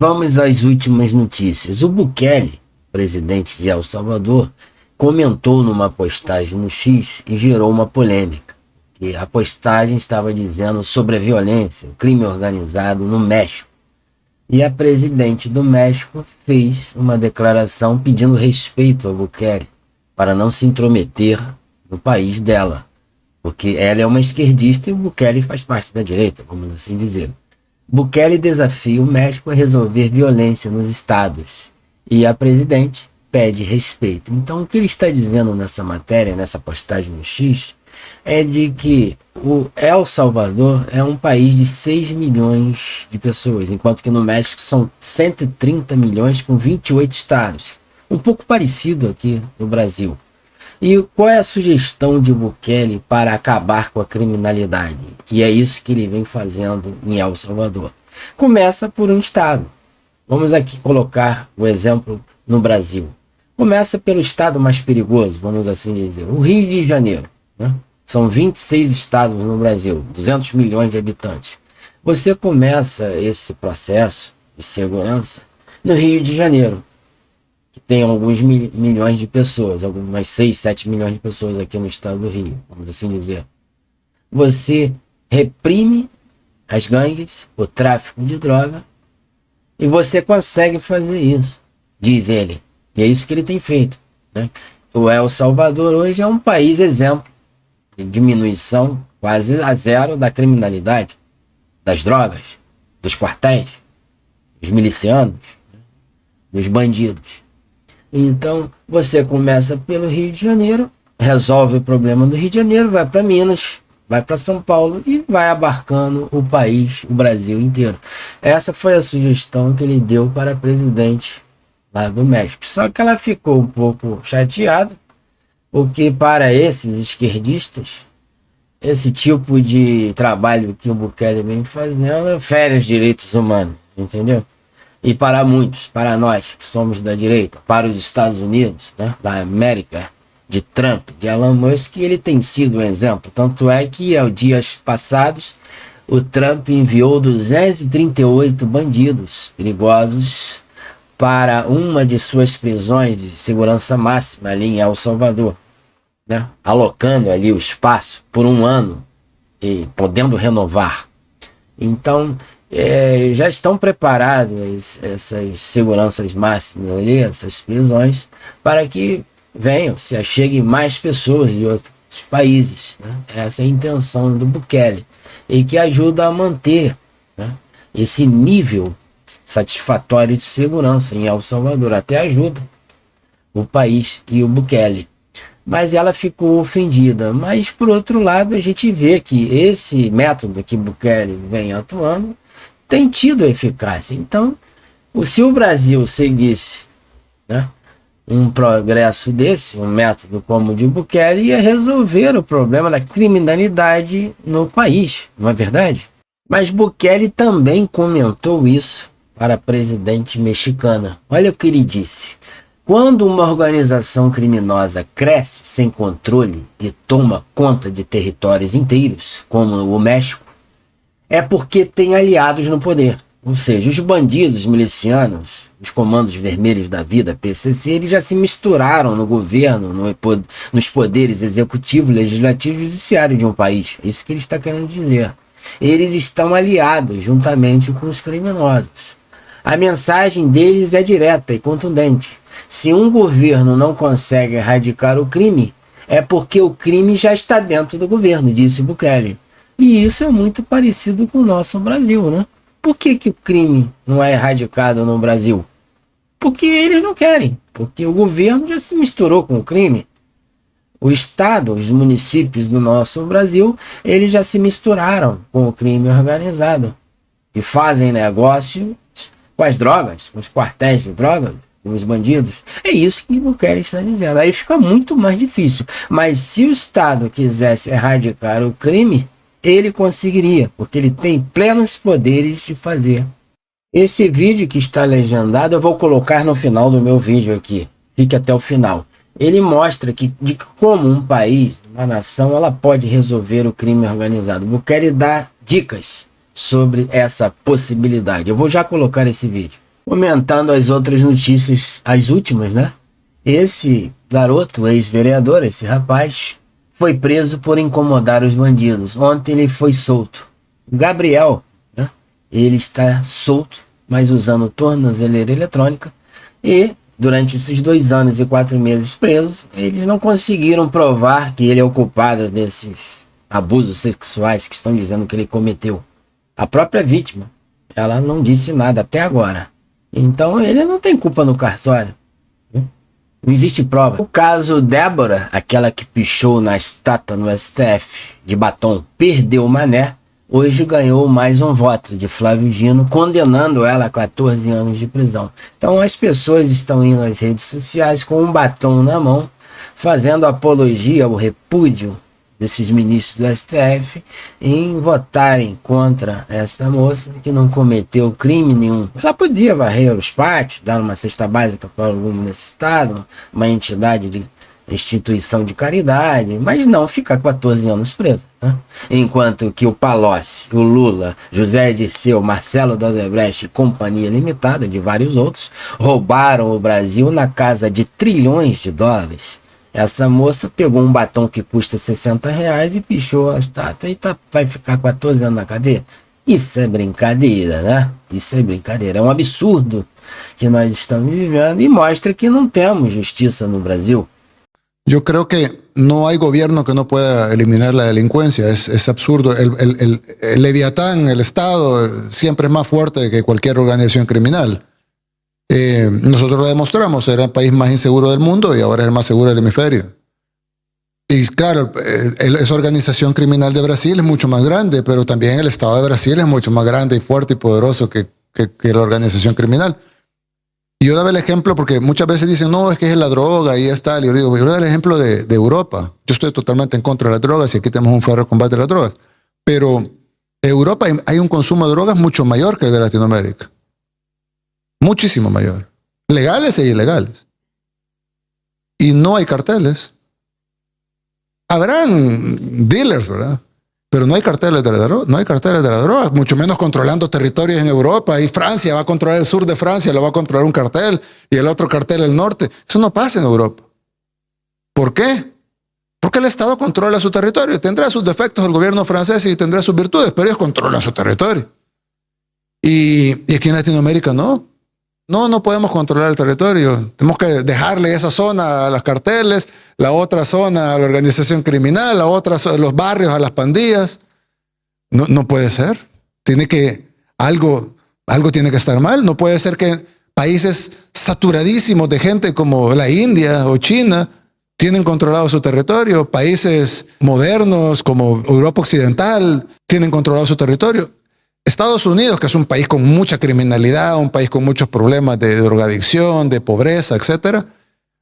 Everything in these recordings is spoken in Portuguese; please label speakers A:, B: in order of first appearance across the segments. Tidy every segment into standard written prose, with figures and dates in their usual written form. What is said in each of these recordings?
A: Vamos às últimas notícias. O Bukele, presidente de El Salvador, comentou numa postagem no X e gerou uma polêmica. E a postagem estava dizendo sobre a violência, o crime organizado no México. E a presidente do México fez uma declaração pedindo respeito ao Bukele para não se intrometer no país dela, porque ela é uma esquerdista e o Bukele faz parte da direita, vamos assim dizer. Bukele desafia o México a resolver violência nos estados e a presidente pede respeito. Então, o que ele está dizendo nessa matéria, nessa postagem no X, é de que o El Salvador é um país de 6 milhões de pessoas, enquanto que no México são 130 milhões com 28 estados. Um pouco parecido aqui no Brasil. E qual é a sugestão de Bukele para acabar com a criminalidade? E é isso que ele vem fazendo em El Salvador. Começa por um estado. Vamos aqui colocar o exemplo no Brasil. Começa pelo estado mais perigoso, vamos assim dizer, o Rio de Janeiro, né? São 26 estados no Brasil, 200 milhões de habitantes. Você começa esse processo de segurança no Rio de Janeiro, que tem alguns milhões de pessoas, algumas 6, 7 milhões de pessoas aqui no estado do Rio, vamos assim dizer. Você reprime as gangues, o tráfico de droga, e você consegue fazer isso, diz ele. E é isso que ele tem feito, né? O El Salvador hoje é um país exemplo de diminuição quase a zero da criminalidade, das drogas, dos quartéis, dos milicianos, né? Dos bandidos. Então, você começa pelo Rio de Janeiro, resolve o problema do Rio de Janeiro, vai para Minas, vai para São Paulo e vai abarcando o país, o Brasil inteiro. Essa foi a sugestão que ele deu para a presidente lá do México. Só que ela ficou um pouco chateada, porque para esses esquerdistas, esse tipo de trabalho que o Bukele vem fazendo fere os direitos humanos, entendeu? E para muitos, para nós que somos da direita, para os Estados Unidos, né, da América, de Trump, de Elon Musk, ele tem sido um exemplo. Tanto é que, aos dias passados, o Trump enviou 238 bandidos perigosos para uma de suas prisões de segurança máxima ali em El Salvador, né, alocando ali o espaço por um ano e podendo renovar. Então, já estão preparadas essas seguranças máximas ali, essas prisões, para que venham, se acheguem mais pessoas de outros países, né? Essa é a intenção do Bukele, e que ajuda a manter, né, esse nível satisfatório de segurança em El Salvador, até ajuda o país e o Bukele. Mas ela ficou ofendida. Mas, por outro lado, a gente vê que esse método que Bukele vem atuando tem tido eficácia. Então, se o Brasil seguisse, né, um progresso desse, um método como o de Bukele, ia resolver o problema da criminalidade no país, não é verdade? Mas Bukele também comentou isso para a presidente mexicana. Olha o que ele disse. Quando uma organização criminosa cresce sem controle e toma conta de territórios inteiros, como o México, é porque tem aliados no poder. Ou seja, os bandidos, os milicianos, os comandos vermelhos da vida, PCC, eles já se misturaram no governo, nos poderes executivo, legislativo e judiciário de um país. Isso que ele está querendo dizer. Eles estão aliados juntamente com os criminosos. A mensagem deles é direta e contundente. Se um governo não consegue erradicar o crime, é porque o crime já está dentro do governo, disse Bukele. E isso é muito parecido com o nosso Brasil, né? Por que o crime não é erradicado no Brasil? Porque eles não querem, porque o governo já se misturou com o crime. O Estado, os municípios do nosso Brasil, eles já se misturaram com o crime organizado e fazem negócio com as drogas, com os quartéis de drogas, com os bandidos. É isso que o Bukele está dizendo. Aí fica muito mais difícil. Mas se o Estado quisesse erradicar o crime, ele conseguiria, porque ele tem plenos poderes de fazer. Esse vídeo que está legendado eu vou colocar no final do meu vídeo aqui. Fique até o final. Ele mostra de como um país, uma nação, ela pode resolver o crime organizado. Bukele dá dicas sobre essa possibilidade. Eu vou já colocar esse vídeo. Comentando as outras notícias, as últimas, né? Esse garoto, ex-vereador, esse rapaz, foi preso por incomodar os bandidos. Ontem ele foi solto. O Gabriel, né? Ele está solto, mas usando tornozeleira eletrônica. E durante esses 2 anos e 4 meses preso, eles não conseguiram provar que ele é o culpado desses abusos sexuais que estão dizendo que ele cometeu. A própria vítima, ela não disse nada até agora. Então ele não tem culpa no cartório. Não existe prova. O caso Débora, aquela que pichou na estátua no STF de batom, perdeu o mané, hoje ganhou mais um voto de Flávio Gino, condenando ela a 14 anos de prisão. Então as pessoas estão indo às redes sociais com um batom na mão, fazendo apologia ao repúdio desses ministros do STF em votarem contra esta moça que não cometeu crime nenhum. Ela podia varrer os pátios, dar uma cesta básica para algum necessitado, uma entidade de instituição de caridade, mas não ficar 14 anos presa, né? Enquanto que o Palocci, o Lula, José Dirceu, Marcelo da Odebrecht e Companhia Limitada, de vários outros, roubaram o Brasil na casa de trilhões de dólares. Essa moça pegou um batom que custa R$60 e pichou a estátua e vai ficar 14 anos na cadeia. Isso é brincadeira, né? Isso é brincadeira. É um absurdo que nós estamos vivendo e mostra que não temos justiça no Brasil.
B: Yo creo que no hay gobierno que no pueda eliminar la delincuencia. Es absurdo. El Leviatán, el Estado, siempre es más fuerte que cualquier organización criminal. Nosotros lo demostramos, era el país más inseguro del mundo y ahora es el más seguro del hemisferio. Y claro, esa organización criminal de Brasil es mucho más grande, pero también el Estado de Brasil es mucho más grande y fuerte y poderoso que la organización criminal. Y yo daba el ejemplo porque muchas veces dicen, no, es que es la droga y es tal. Y yo digo, yo doy el ejemplo de Europa. Yo estoy totalmente en contra de las drogas y aquí tenemos un férreo combate a las drogas. Pero en Europa hay un consumo de drogas mucho mayor que el de Latinoamérica. Muchísimo mayor. Legales e ilegales. Y no hay carteles. Habrán dealers, ¿verdad? Pero no hay carteles de la droga, no hay carteles de la droga, mucho menos controlando territorios en Europa. Y Francia va a controlar el sur de Francia, lo va a controlar un cartel, y el otro cartel el norte. Eso no pasa en Europa. ¿Por qué? Porque el Estado controla su territorio. Tendrá sus defectos el gobierno francés y tendrá sus virtudes, pero ellos controlan su territorio. Y aquí en Latinoamérica no. No podemos controlar el territorio. Tenemos que dejarle esa zona a los carteles, la otra zona a la organización criminal, la otra los barrios a las pandillas. No puede ser. Algo tiene que estar mal. No puede ser que países saturadísimos de gente como la India o China tienen controlado su territorio. Países modernos como Europa Occidental tienen controlado su territorio. Estados Unidos, que es un país con mucha criminalidad, un país con muchos problemas de drogadicción, de pobreza, etcétera,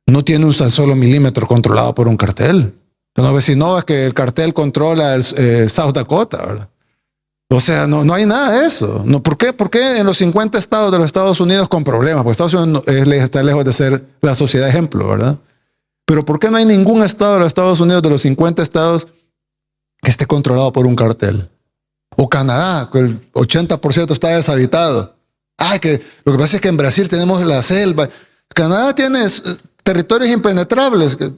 B: no tiene un solo milímetro controlado por un cartel. No ves si no es que el cartel controla el South Dakota, ¿verdad? O sea, no hay nada de eso. No, ¿por qué? ¿Por qué en los 50 estados de los Estados Unidos con problemas? Porque Estados Unidos está lejos de ser la sociedad ejemplo, ¿verdad? Pero ¿por qué no hay ningún estado de los Estados Unidos, de los 50 estados, que esté controlado por un cartel? O Canadá, que el 80% está deshabitado. Que lo que pasa es que en Brasil tenemos la selva. Canadá tiene territorios impenetrables que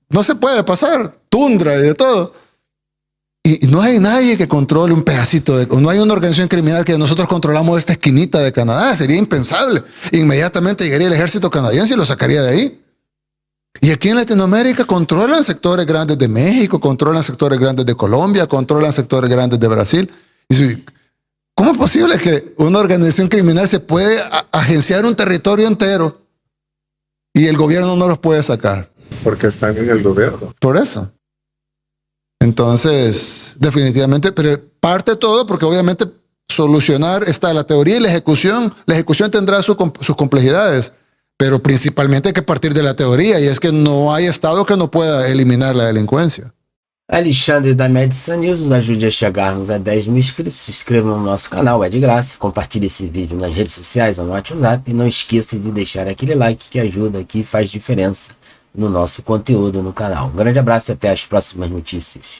B: no se puede pasar, tundra y de todo. Y no hay nadie que controle un pedacito no hay una organización criminal que nosotros controlamos esta esquinita de Canadá. Sería impensable. Inmediatamente llegaría el ejército canadiense y lo sacaría de ahí. Y aquí en Latinoamérica controlan sectores grandes de México, controlan sectores grandes de Colombia, controlan sectores grandes de Brasil. Y ¿cómo es posible que una organización criminal se puede agenciar un territorio entero y el gobierno no los puede sacar?
C: Porque están en el gobierno.
B: Por eso. Entonces, definitivamente, pero parte de todo porque obviamente solucionar está la teoría y la ejecución. La ejecución tendrá sus complejidades. Pero principalmente hay que partir de la teoría, y es que no hay Estado que no pueda eliminar la delincuencia.
A: Alexandre da Medicine News, nos ajude a chegarmos a 10 mil inscritos, se inscreva no nosso canal, é de graça, compartilhe esse vídeo nas redes sociais ou no WhatsApp, e não esqueça de deixar aquele like que ajuda, que faz diferença no nosso conteúdo no canal. Um grande abraço e até as próximas notícias.